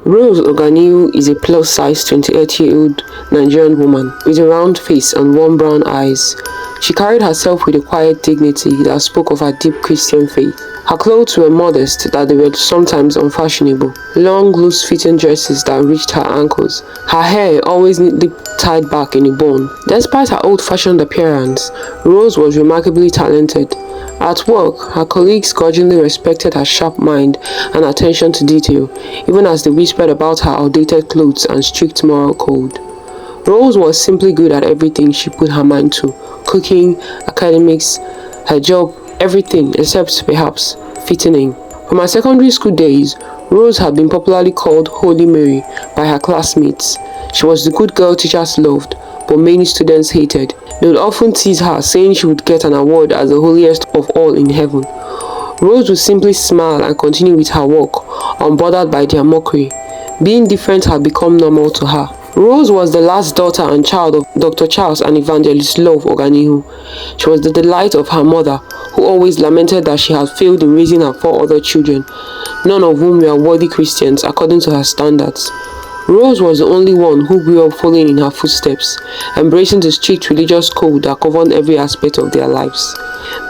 Rose Oganiu is a plus-sized 28-year-old Nigerian woman with a round face and warm brown eyes. She carried herself with a quiet dignity that spoke of her deep Christian faith. Her clothes were modest, that they were sometimes unfashionable. Long, loose-fitting dresses that reached her ankles. Her hair always neatly tied back in a bun. Despite her old-fashioned appearance, Rose was remarkably talented. At work, her colleagues grudgingly respected her sharp mind and attention to detail, even as they whispered about her outdated clothes and strict moral code. Rose was simply good at everything she put her mind to: cooking, academics, her job, everything except perhaps fitting in. From her secondary school days, Rose had been popularly called Holy Mary by her classmates. She was the good girl teachers loved, but many students hated. They would often tease her, saying she would get an award as the holiest of all in heaven. Rose would simply smile and continue with her work, unbothered by their mockery. Being different had become normal to her. Rose was the last daughter and child of Dr. Charles and Evangelist Love Oganihu. She was the delight of her mother, who always lamented that she had failed in raising her 4 other children, none of whom were worthy Christians according to her standards. Rose was the only one who grew up following in her footsteps, embracing the strict religious code that governed every aspect of their lives.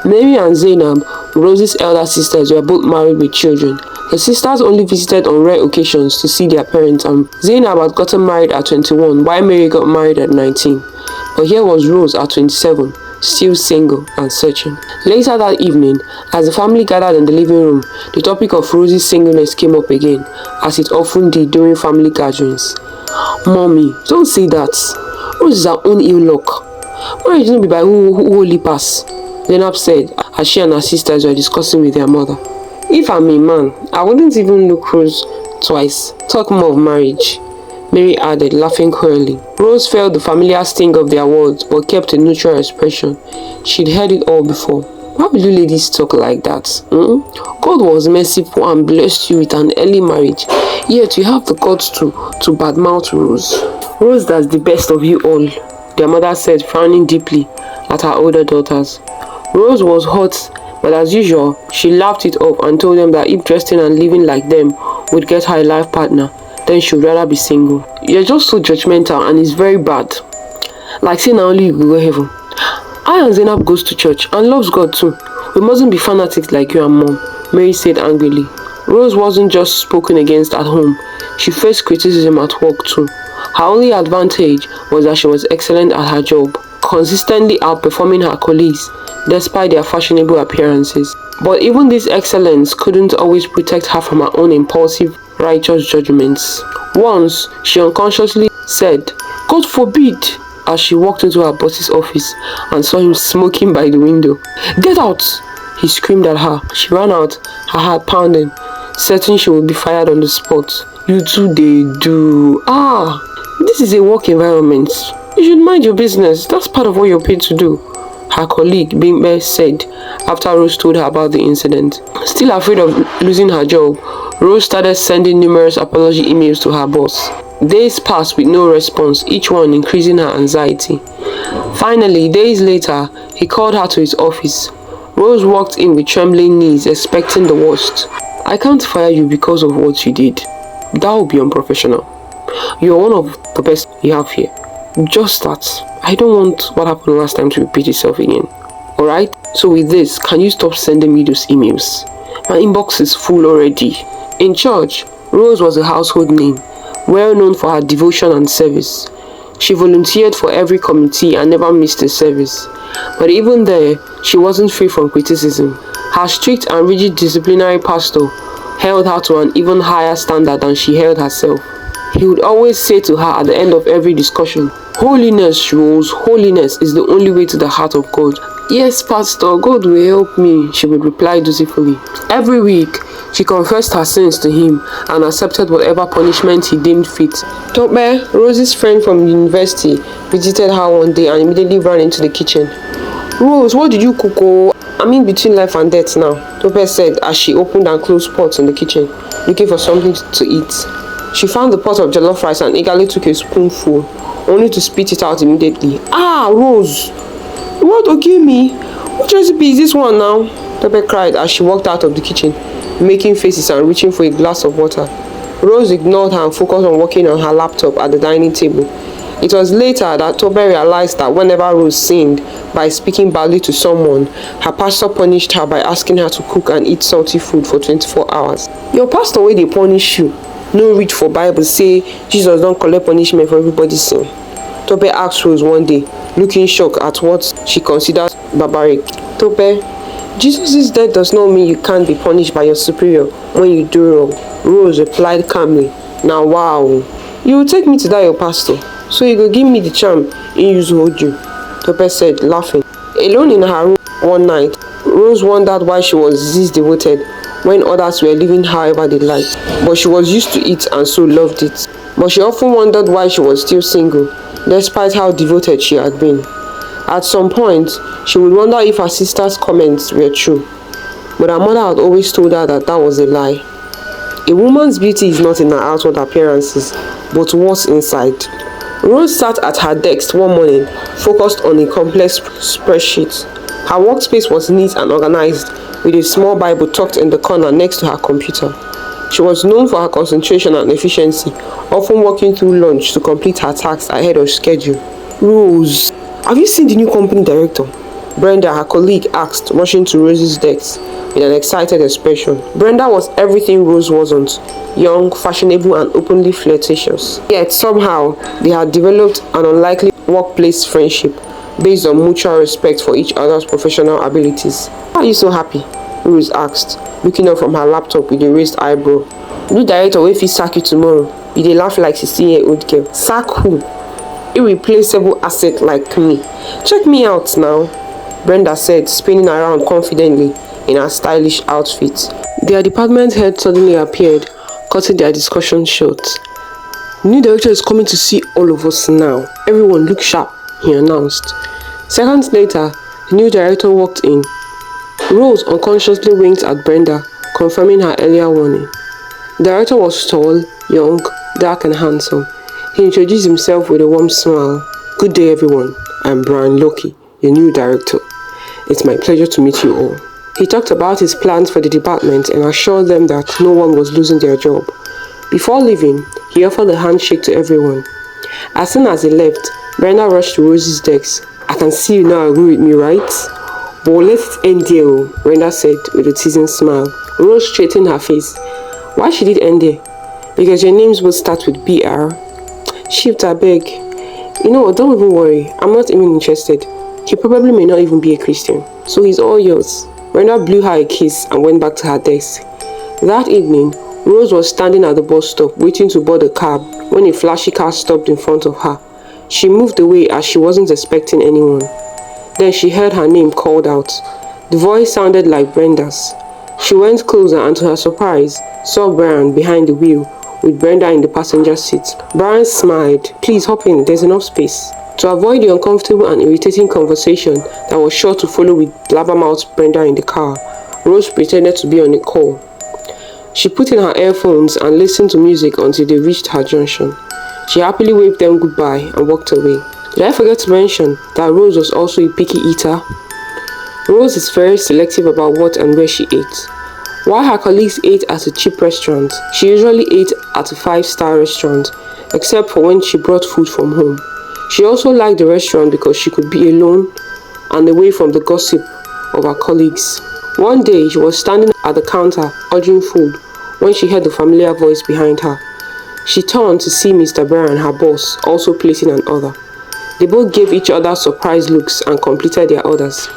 Mary and Zainab, Rose's elder sisters, were both married with children. The sisters only visited on rare occasions to see their parents, and Zainab had gotten married at 21 while Mary got married at 19. But here was Rose at 27, still single and searching. Later that evening, as the family gathered in the living room, the topic of Rose's singleness came up again, as it often did during family gatherings. "Mommy, don't say that. Rose is her own ill luck. Marriage don't be by who only pass," Zainab said, as she and her sisters were discussing with their mother. "If I'm a man, I wouldn't even look Rose twice. Talk more of marriage," Mary added, laughing cruelly. Rose felt the familiar sting of their words, but kept a neutral expression. She'd heard it all before. "Why will you ladies talk like that? God was merciful and blessed you with an early marriage, yet you have the guts to badmouth Rose." "Rose, that's the best of you all," their mother said, frowning deeply at her older daughters. Rose was hot, but as usual, she laughed it off and told them that if dressing and living like them would get her a life partner, then she would rather be single. "You're just so judgmental and it's very bad. Like saying only you will go heaven. I and Zainab goes to church and loves God too. We mustn't be fanatics like you and Mom," Mary said angrily. Rose wasn't just spoken against at home. She faced criticism at work too. Her only advantage was that she was excellent at her job, consistently outperforming her colleagues despite their fashionable appearances. But even this excellence couldn't always protect her from her own impulsive, righteous judgments. Once, she unconsciously said, "God forbid," as she walked into her boss's office and saw him smoking by the window. "Get out!" he screamed at her. She ran out, her heart pounding, certain she would be fired on the spot. "You two, they do. This is a work environment. You should mind your business. That's part of what you're paid to do," her colleague Bimbe said after Rose told her about the incident. Still afraid of losing her job, Rose started sending numerous apology emails to her boss. Days passed with no response, each one increasing her anxiety. Finally, days later, he called her to his office. Rose walked in with trembling knees, expecting the worst. "I can't fire you because of what you did. That would be unprofessional. You're one of the best we have here. Just that, I don't want what happened last time to repeat itself again. Alright? So with this, can you stop sending me those emails? My inbox is full already." In church, Rose was a household name, well known for her devotion and service. She volunteered for every committee and never missed a service. But even there, she wasn't free from criticism. Her strict and rigid disciplinary pastor held her to an even higher standard than she held herself. He would always say to her at the end of every discussion, "Holiness, Rose, holiness is the only way to the heart of God." "Yes, Pastor, God will help me," she would reply dutifully. Every week, she confessed her sins to him and accepted whatever punishment he deemed fit. Tope, Rose's friend from university, visited her one day and immediately ran into the kitchen. "Rose, what did you cook? Oh, I'm in between life and death now," Tope said as she opened and closed pots in the kitchen, looking for something to eat. She found the pot of jollof rice and eagerly took a spoonful, only to spit it out immediately. "Rose, what okay me? Which recipe is this one now?" Tope cried as she walked out of the kitchen, making faces and reaching for a glass of water. Rose ignored her and focused on working on her laptop at the dining table. It was later that Tope realized that whenever Rose sinned by speaking badly to someone, her pastor punished her by asking her to cook and eat salty food for 24 hours. Your pastor wey dey punish you no read for Bible say Jesus don collect punishment for everybody's sin? Tope asked Rose one day, looking shocked at what she considered barbaric. Tope, Jesus' death does not mean you can't be punished by your superior when you do wrong. Rose replied calmly. Now wow, you will take me to that your pastor, so you go give me the charm he used to hold you, Tope said, laughing. Alone in her room one night, Rose wondered why she was this devoted when others were living however they liked, but she was used to it and so loved it. But she often wondered why she was still single, despite how devoted she had been. At some point, she would wonder if her sister's comments were true, but her mother had always told her that that was a lie. A woman's beauty is not in her outward appearances, but what's inside. Rose sat at her desk one morning, focused on a complex spreadsheet. Her workspace was neat and organized, with a small Bible tucked in the corner next to her computer. She was known for her concentration and efficiency, often working through lunch to complete her tasks ahead of schedule. Rose, have you seen the new company director? Brenda, her colleague, asked, rushing to Rose's desk with an excited expression. Brenda was everything Rose wasn't: young, fashionable, and openly flirtatious. Yet somehow, they had developed an unlikely workplace friendship based on mutual respect for each other's professional abilities. Why are you so happy? Rose asked, looking up from her laptop with a raised eyebrow. New director wey fit sack you tomorrow. You dey laugh like 16-year-old girl. Sack who? Irreplaceable asset like me. Check me out now, Brenda said, spinning around confidently in her stylish outfit. Their department head suddenly appeared, cutting their discussion short. The new director is coming to see all of us now. Everyone look sharp, he announced. Seconds later, the new director walked in. Rose unconsciously winked at Brenda, confirming her earlier warning. The director was tall, young, dark and handsome. He introduced himself with a warm smile. Good day everyone, I'm Brian Loki, your new director. It's my pleasure to meet you all. He talked about his plans for the department and assured them that no one was losing their job. Before leaving, he offered a handshake to everyone. As soon as he left, Brenda rushed to Rose's desk. I can see you now agree with me, right? But let it end there, Brenda said with a teasing smile. Rose straightened her face. Why should it end there? Because your names both start with BR. Shift, I beg. You know what, don't even worry. I'm not even interested. He probably may not even be a Christian. So he's all yours. Brenda blew her a kiss and went back to her desk. That evening, Rose was standing at the bus stop waiting to board a cab when a flashy car stopped in front of her. She moved away as she wasn't expecting anyone. Then she heard her name called out. The voice sounded like Brenda's. She went closer and to her surprise, saw Brian behind the wheel with Brenda in the passenger seat. Brian smiled. Please hop in, there's enough space. To avoid the uncomfortable and irritating conversation that was sure to follow with blabbermouth Brenda in the car, Rose pretended to be on a call. She put in her earphones and listened to music until they reached her junction. She happily waved them goodbye and walked away. Did I forget to mention that Rose was also a picky eater? Rose is very selective about what and where she ate. While her colleagues ate at a cheap restaurant, she usually ate at a 5-star restaurant, except for when she brought food from home. She also liked the restaurant because she could be alone and away from the gossip of her colleagues. One day, she was standing at the counter ordering food when she heard a familiar voice behind her. She turned to see Mr. Brian, her boss, also placing an order. They both gave each other surprised looks and completed their orders.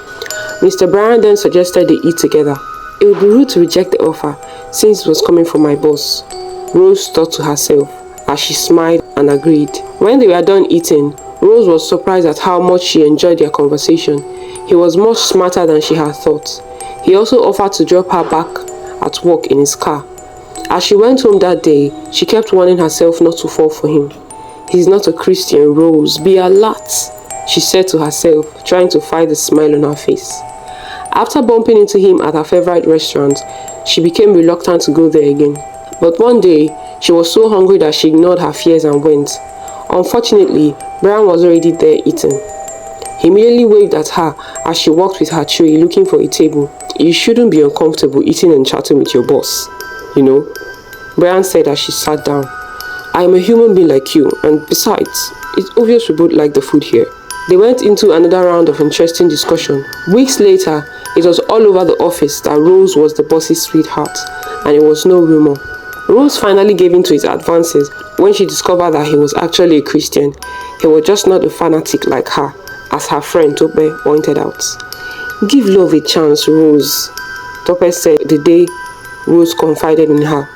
Mr. Brian then suggested they eat together. It would be rude to reject the offer since it was coming from my boss, Rose thought to herself as she smiled and agreed. When they were done eating, Rose was surprised at how much she enjoyed their conversation. He was much smarter than she had thought. He also offered to drop her back at work in his car. As she went home that day, she kept warning herself not to fall for him. He's not a Christian, Rose. Be alert, she said to herself, trying to fight the smile on her face. After bumping into him at her favorite restaurant, she became reluctant to go there again. But one day, she was so hungry that she ignored her fears and went. Unfortunately, Brian was already there eating. He immediately waved at her as she walked with her tray looking for a table. You shouldn't be uncomfortable eating and chatting with your boss, you know. Brian said as she sat down. I am a human being like you, and besides, it's obvious we both like the food here. They went into another round of interesting discussion. Weeks later, it was all over the office that Rose was the boss's sweetheart, and it was no rumor. Rose finally gave in to his advances when she discovered that he was actually a Christian. He was just not a fanatic like her, as her friend Tope pointed out. Give love a chance, Rose, Tope said the day Rose confided in her.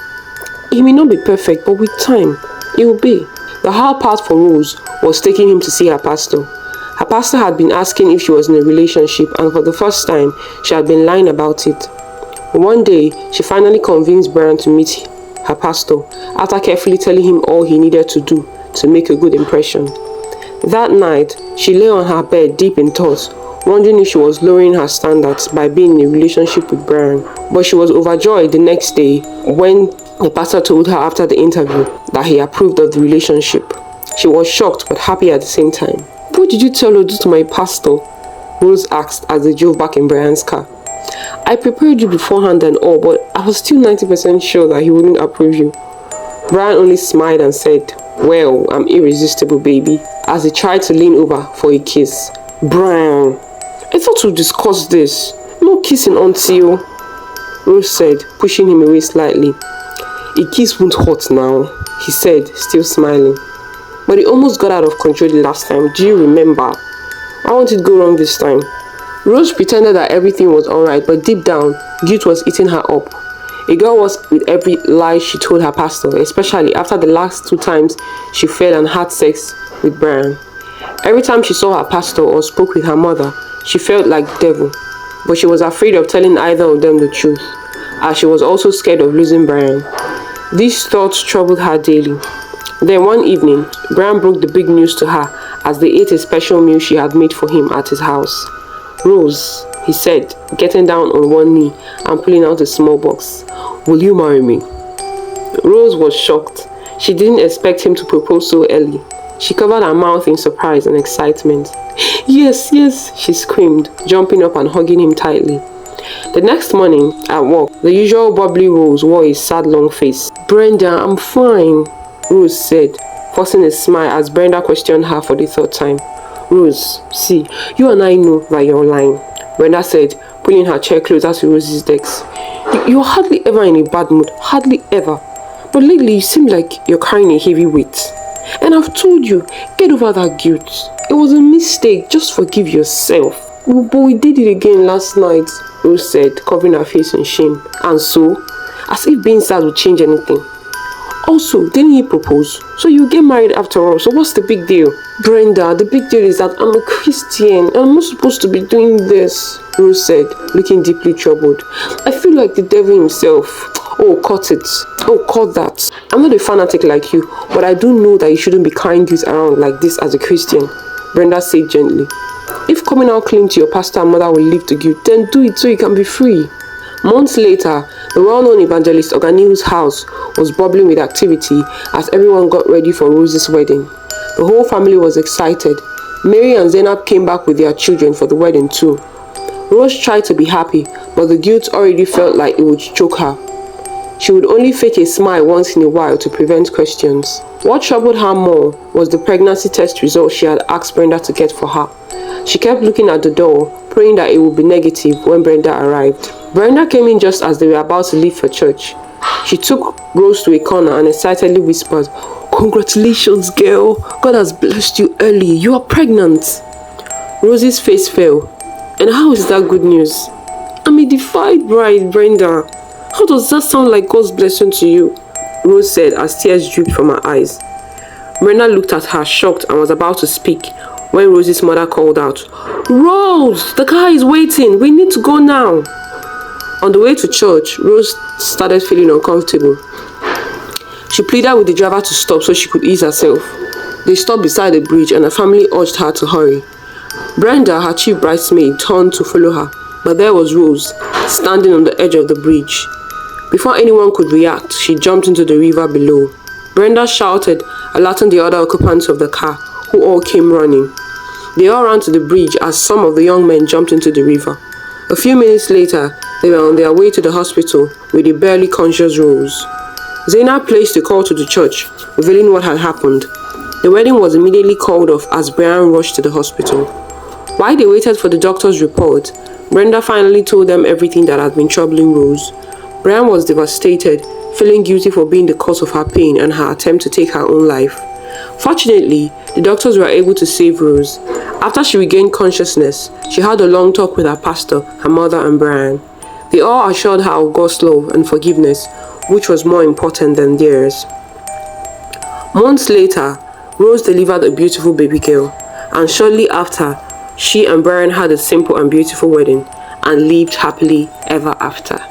He may not be perfect, but with time, it will be. The hard part for Rose was taking him to see her pastor. Her pastor had been asking if she was in a relationship, and for the first time, she had been lying about it. One day, she finally convinced Brian to meet her pastor, after carefully telling him all he needed to do to make a good impression. That night, she lay on her bed deep in thought, wondering if she was lowering her standards by being in a relationship with Brian. But she was overjoyed the next day when the pastor told her after the interview that he approved of the relationship. She was shocked but happy at the same time. What did you tell her to do to my pastor? Rose asked as they drove back in Brian's car. I prepared you beforehand and all, but I was still 90% sure that he wouldn't approve you. Brian only smiled and said, well, I'm irresistible, baby, as he tried to lean over for a kiss. Brian, I thought we'd discuss this. No kissing until... Rose said, pushing him away slightly. A kiss won't hurt now, he said, still smiling. But it almost got out of control the last time. Do you remember? Why won't it go wrong this time? Rose pretended that everything was alright, but deep down, guilt was eating her up. A girl was with every lie she told her pastor, especially after the last 2 times she fell and had sex with Brian. Every time she saw her pastor or spoke with her mother, she felt like the devil. But she was afraid of telling either of them the truth, as she was also scared of losing Brian. These thoughts troubled her daily. Then one evening, Brian broke the big news to her as they ate a special meal she had made for him at his house. Rose, he said, getting down on one knee and pulling out a small box. Will you marry me? Rose was shocked. She didn't expect him to propose so early. She covered her mouth in surprise and excitement. Yes, yes, she screamed, jumping up and hugging him tightly. The next morning, at work, the usual bubbly Rose wore a sad long face. Brenda, I'm fine, Rose said, forcing a smile as Brenda questioned her for the 3rd time. Rose, see, you and I know that you're lying, Brenda said, pulling her chair closer to Rose's desk. You're hardly ever in a bad mood, hardly ever. But lately you seem like you're carrying a heavy weight. And I've told you, get over that guilt. It was a mistake, just forgive yourself. But we did it again last night, Rose said, covering her face in shame. And so? As if being sad would change anything. Also, didn't he propose? So you get married after all, so what's the big deal? Brenda, the big deal is that I'm a Christian and I'm not supposed to be doing this, Rose said, looking deeply troubled. I feel like the devil himself. Oh, cut it. Oh, cut that. I'm not a fanatic like you, but I do know that you shouldn't be carrying guilt around like this as a Christian, Brenda said gently. If coming out clean to your pastor and mother will leave the guilt, then do it so you can be free. Months later, the well-known evangelist Oganihu's house was bubbling with activity as everyone got ready for Rose's wedding. The whole family was excited. Mary and Zainab came back with their children for the wedding too. Rose tried to be happy, but the guilt already felt like it would choke her. She would only fake a smile once in a while to prevent questions. What troubled her more was the pregnancy test results she had asked Brenda to get for her. She kept looking at the door, praying that it would be negative when Brenda arrived. Brenda came in just as they were about to leave for church. She took Rose to a corner and excitedly whispered, Congratulations, girl. God has blessed you early. You are pregnant. Rose's face fell. And how is that good news? I'm a defied bride, Brenda. How does that sound like God's blessing to you? Rose said as tears dripped from her eyes. Brenda looked at her, shocked, and was about to speak when Rose's mother called out, Rose, the car is waiting. We need to go now. On the way to church, Rose started feeling uncomfortable. She pleaded with the driver to stop so she could ease herself. They stopped beside the bridge and her family urged her to hurry. Brenda, her chief bridesmaid, turned to follow her, but there was Rose, standing on the edge of the bridge. Before anyone could react, she jumped into the river below. Brenda shouted, alerting the other occupants of the car, who all came running. They all ran to the bridge as some of the young men jumped into the river. A few minutes later, they were on their way to the hospital with a barely conscious Rose. Zainab placed a call to the church, revealing what had happened. The wedding was immediately called off as Brian rushed to the hospital. While they waited for the doctor's report, Brenda finally told them everything that had been troubling Rose. Brian was devastated, feeling guilty for being the cause of her pain and her attempt to take her own life. Fortunately, the doctors were able to save Rose. After she regained consciousness, she had a long talk with her pastor, her mother, and Brian. They all assured her of God's love and forgiveness, which was more important than theirs. Months later, Rose delivered a beautiful baby girl, and shortly after, she and Brian had a simple and beautiful wedding and lived happily ever after.